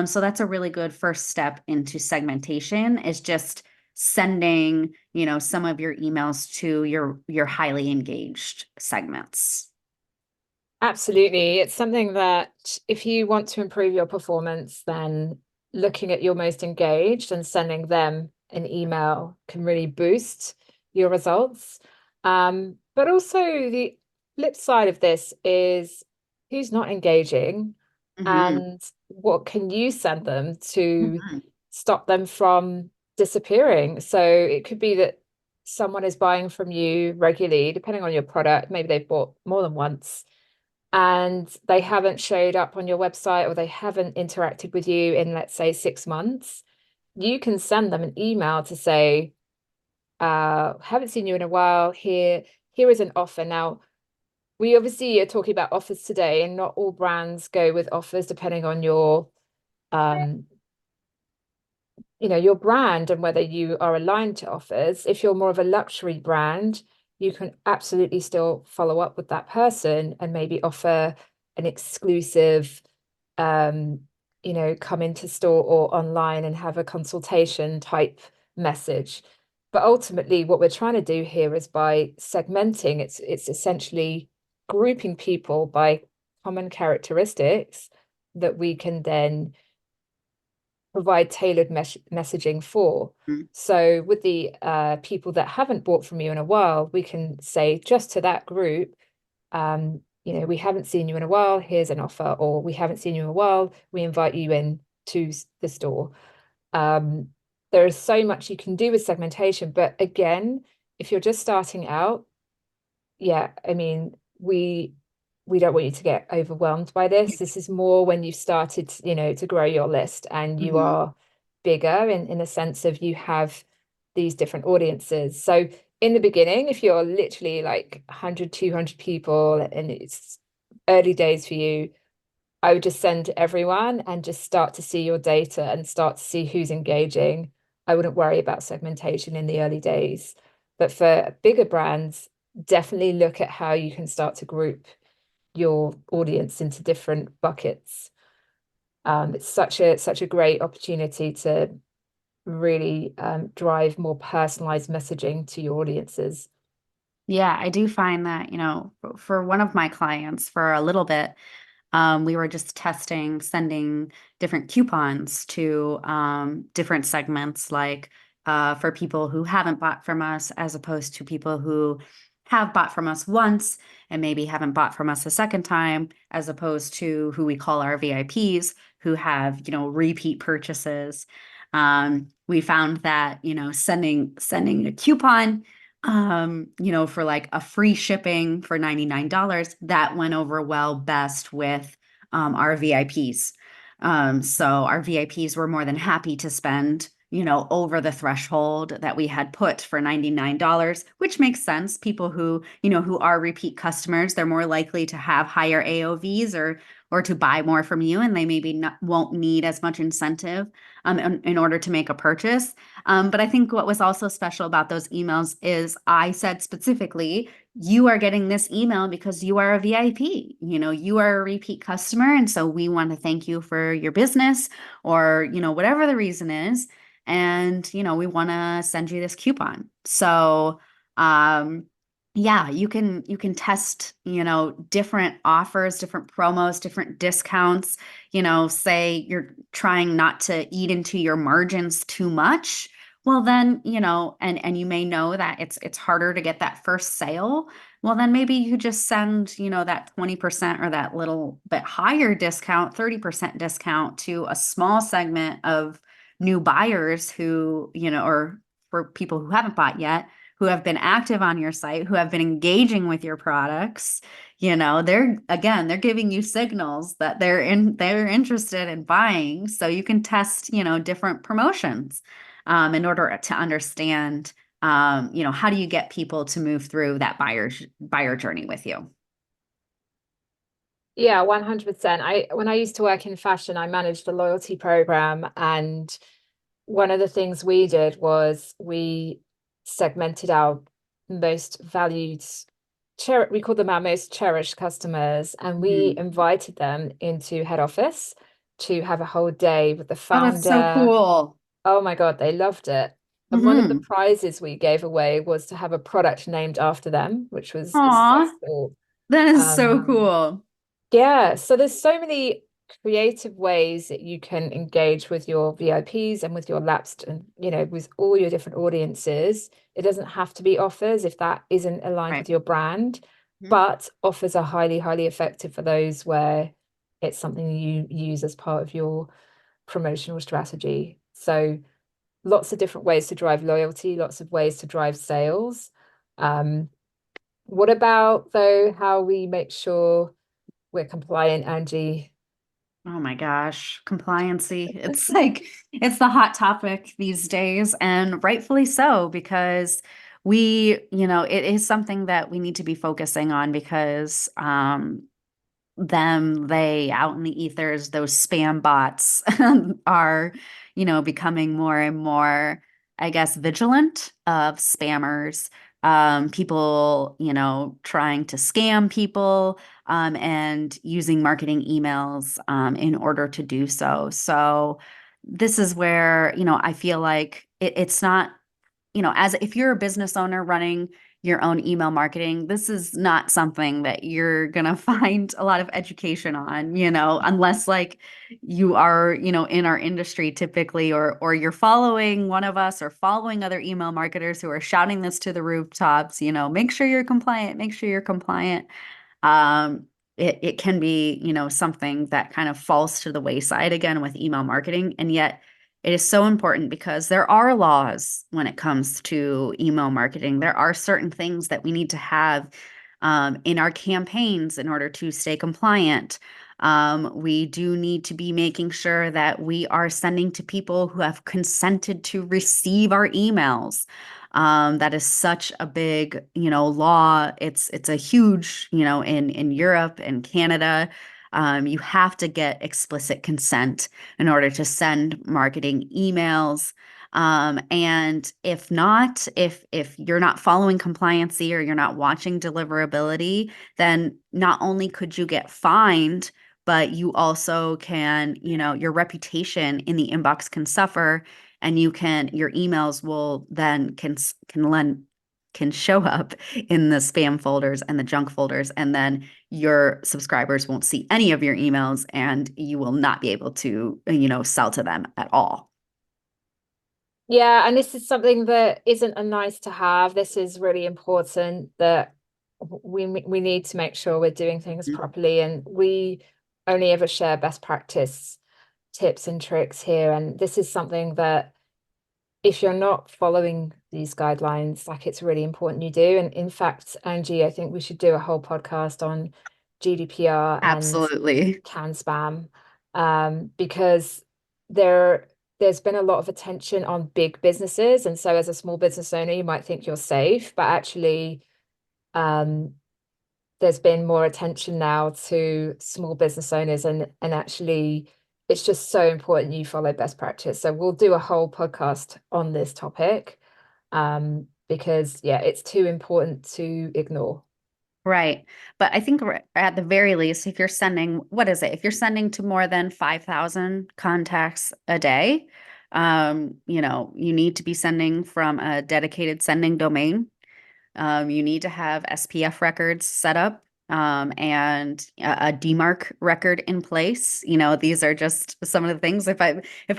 [SPEAKER 2] So that's a really good first step into segmentation, is just sending, some of your emails to your highly engaged segments.
[SPEAKER 3] Absolutely. It's something that if you want to improve your performance, then looking at your most engaged and sending them an email can really boost your results. But also the flip side of this is who's not engaging
[SPEAKER 2] Mhm.
[SPEAKER 3] and what can you send them to
[SPEAKER 2] Mhm.
[SPEAKER 3] stop them from disappearing? So it could be that someone is buying from you regularly, depending on your product. Maybe they've bought more than once and they haven't showed up on your website or they haven't interacted with you in, let's say, 6 months. You can send them an email to say, haven't seen you in a while. Here is an offer. Now, we obviously are talking about offers today, and not all brands go with offers depending on um, your brand and whether you are aligned to offers. If you're more of a luxury brand, you can absolutely still follow up with that person and maybe offer an exclusive, come into store or online and have a consultation type message. But ultimately, what we're trying to do here is by segmenting, it's essentially grouping people by common characteristics that we can then provide tailored messaging for.
[SPEAKER 2] Mhm.
[SPEAKER 3] So with the people that haven't bought from you in a while, we can say just to that group, we haven't seen you in a while, here's an offer, or we haven't seen you in a while, we invite you in to the store. Um, there is so much you can do with segmentation, but again, if you're just starting out, yeah, I mean, we don't want you to get overwhelmed by this. This is more when you've started, to grow your list and you
[SPEAKER 2] Mhm.
[SPEAKER 3] are bigger in the sense of you have these different audiences. So in the beginning, if you're literally like 100, 200 people and it's early days for you, I would just send to everyone and just start to see your data and start to see who's engaging. I wouldn't worry about segmentation in the early days. But for bigger brands, definitely look at how you can start to group your audience into different buckets. It's such a great opportunity to really drive more personalized messaging to your audiences.
[SPEAKER 2] Yeah, I do find that, for one of my clients for a little bit, we were just testing sending different coupons to different segments, like for people who haven't bought from us, as opposed to people who have bought from us once and maybe haven't bought from us a second time, as opposed to who we call our VIPs, who have, repeat purchases. We found that, sending a coupon for like a free shipping for $99, that went over well best with our VIPs. So our VIPs were more than happy to spend, over the threshold that we had put for $99, which makes sense. People who are repeat customers, they're more likely to have higher AOVs or to buy more from you, and they maybe won't need as much incentive in order to make a purchase. But I think what was also special about those emails is I said specifically, you are getting this email because you are a VIP. You are a repeat customer. And so we want to thank you for your business or, whatever the reason is. And, we want to send you this coupon. So, yeah, you can test, different offers, different promos, different discounts. Say you're trying not to eat into your margins too much. Well, then, and you may know that it's harder to get that first sale. Well, then maybe you just send, that 20% or that little bit higher discount, 30% discount to a small segment of new buyers who, or for people who haven't bought yet, who have been active on your site, who have been engaging with your products. They're giving you signals that they're interested in buying. So you can test, different promotions in order to understand, how do you get people to move through that buyer journey with you?
[SPEAKER 3] Yeah, 100%. When I used to work in fashion, I managed a loyalty program, and one of the things we did was we segmented our most valued, we call them our most cherished customers, and we invited them into head office to have a whole day with the
[SPEAKER 2] Oh, that's so
[SPEAKER 3] founder.
[SPEAKER 2] cool.
[SPEAKER 3] Oh my God, they loved it. And one of the prizes we gave away was to have a product named after them, which was
[SPEAKER 2] Aw,
[SPEAKER 3] successful.
[SPEAKER 2] that is so cool.
[SPEAKER 3] Yeah, so there's so many creative ways that you can engage with your VIPs and with your lapsed and, with all your different audiences. It doesn't have to be offers if that isn't aligned with
[SPEAKER 2] Right.
[SPEAKER 3] your brand,
[SPEAKER 2] Mhm.
[SPEAKER 3] but offers are highly, highly effective for those where it's something you use as part of your promotional strategy. So lots of different ways to drive loyalty, lots of ways to drive sales. What about, though, how we make sure we're compliant, Angie?
[SPEAKER 2] Oh my gosh, compliancy. It's like it's the hot topic these days, and rightfully so, because it is something that we need to be focusing on because they out in the ethers, those spam bots are, becoming more and more, I guess, vigilant of spammers, people, trying to scam people, and using marketing emails, in order to do so. So this is where, I feel like it's not, as if you're a business owner running your own email marketing, this is not something that you're going to find a lot of education on, unless like you are, in our industry typically, or you're following one of us or following other email marketers who are shouting this to the rooftops, make sure you're compliant, make sure you're compliant. It can be, something that kind of falls to the wayside again with email marketing. And yet it is so important because there are laws when it comes to email marketing. There are certain things that we need to have in our campaigns in order to stay compliant. We do need to be making sure that we are sending to people who have consented to receive our emails. That is such a big, law. It's a huge, in Europe and Canada. You have to get explicit consent in order to send marketing emails. And if not, if you're not following compliancy or you're not watching deliverability, then not only could you get fined, but you also can, your reputation in the inbox can suffer, and your emails will then can show up in the spam folders and the junk folders, and then your subscribers won't see any of your emails and you will not be able to, sell to them at all.
[SPEAKER 3] Yeah, and this is something that isn't a nice to have. This is really important that we need to make sure we're doing things properly, and we only ever share best practice tips and tricks here. And this is something that if you're not following these guidelines, like it's really important you do. And in fact, Angie, I think we should do a whole podcast on GDPR
[SPEAKER 2] Absolutely.
[SPEAKER 3] and CAN spam, because there's been a lot of attention on big businesses. And so as a small business owner, you might think you're safe, but actually, there's been more attention now to small business owners, and actually it's just so important you follow best practice. So we'll do a whole podcast on this topic, because it's too important to ignore.
[SPEAKER 2] Right. But I think at the very least, if you're sending, what is it? If you're sending to more than 5,000 contacts a day, you need to be sending from a dedicated sending domain. You need to have SPF records set up, and a DMARC record in place. These are just some of the things. If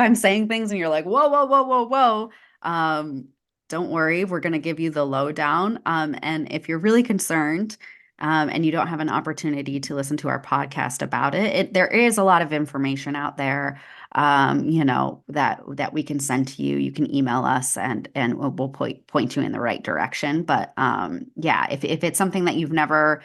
[SPEAKER 2] I'm saying things and you're like, whoa, whoa, whoa, whoa, whoa, don't worry, we're going to give you the lowdown. And if you're really concerned, and you don't have an opportunity to listen to our podcast about there is a lot of information out there, that we can send to you. You can email us, and we'll point you in the right direction. But if it's something that you've never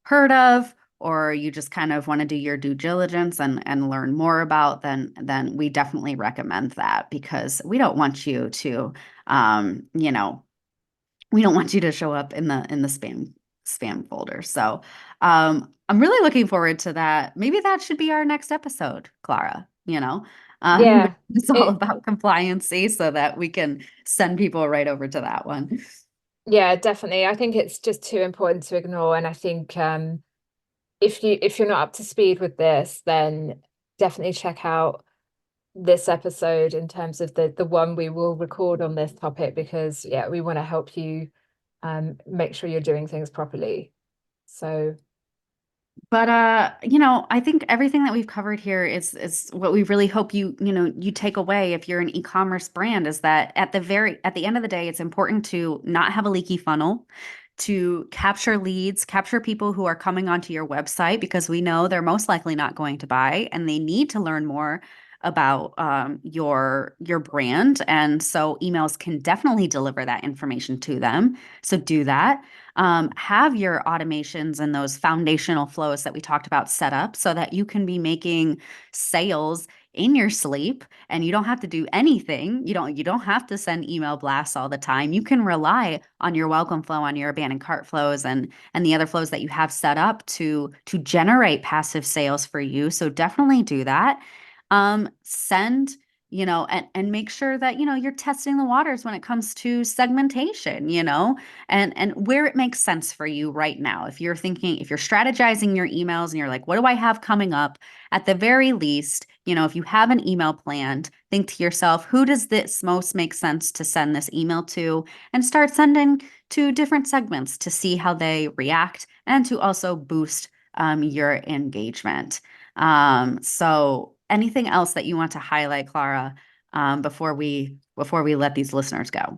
[SPEAKER 2] heard of, or you just kind of want to do your due diligence and learn more about, then we definitely recommend that, because we don't want you to, we don't want you to show up in the spam folder. So I'm really looking forward to that. Maybe that should be our next episode, Clara.
[SPEAKER 3] Yeah.
[SPEAKER 2] It's all
[SPEAKER 3] It,
[SPEAKER 2] about compliancy so that we can send people right over to that one.
[SPEAKER 3] yeah, definitely. I think it's just too important to ignore. And I think if you're not up to speed with this, then definitely check out this episode in terms of the one we will record on this topic, because yeah, we want to help you make sure you're doing things properly. So
[SPEAKER 2] But I think everything that we've covered here is what we really hope you take away if you're an e-commerce brand, is that at the end of the day, it's important to not have a leaky funnel, to capture leads, capture people who are coming onto your website, because we know they're most likely not going to buy and they need to learn more about your brand. And so emails can definitely deliver that information to them. So do that. Have your automations and those foundational flows that we talked about set up so that you can be making sales in your sleep and you don't have to do anything. You don't have to send email blasts all the time. You can rely on your welcome flow, on your abandoned cart flows and the other flows that you have set up to generate passive sales for you. So definitely do that. Send and make sure that you're testing the waters when it comes to segmentation, and where it makes sense for you right now. If you're strategizing your emails and you're like, what do I have coming up? At the very least, if you have an email planned, think to yourself, who does this most make sense to send this email to? And start sending to different segments to see how they react and to also boost your engagement. So anything else that you want to highlight, Clara, before we let these listeners go?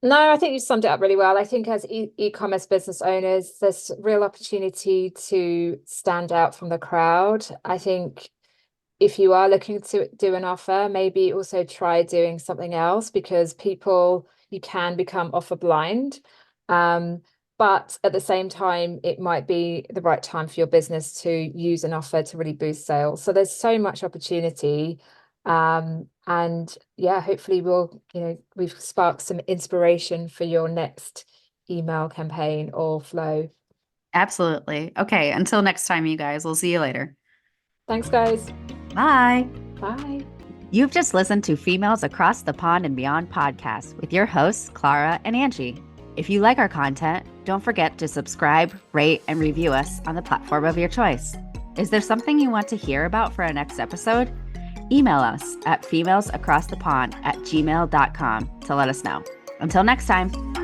[SPEAKER 3] no, I think you summed it up really well. I think as e-commerce business owners, there's real opportunity to stand out from the crowd. I think if you are looking to do an offer, maybe also try doing something else, because you can become offer blind. But at the same time, it might be the right time for your business to use an offer to really boost sales. So there's so much opportunity. And yeah, hopefully we've sparked some inspiration for your next email campaign or flow.
[SPEAKER 2] Absolutely. Okay, until next time, you guys. We'll see you later.
[SPEAKER 3] Thanks, guys.
[SPEAKER 2] Bye.
[SPEAKER 3] Bye.
[SPEAKER 2] You've just listened to Females Across the Pond and Beyond podcast with your hosts, Clara and Angie. If you like our content, don't forget to subscribe, rate, and review us on the platform of your choice. Is there something you want to hear about for our next episode? Email us at femalesacrossthepond@gmail.com to let us know. Until next time.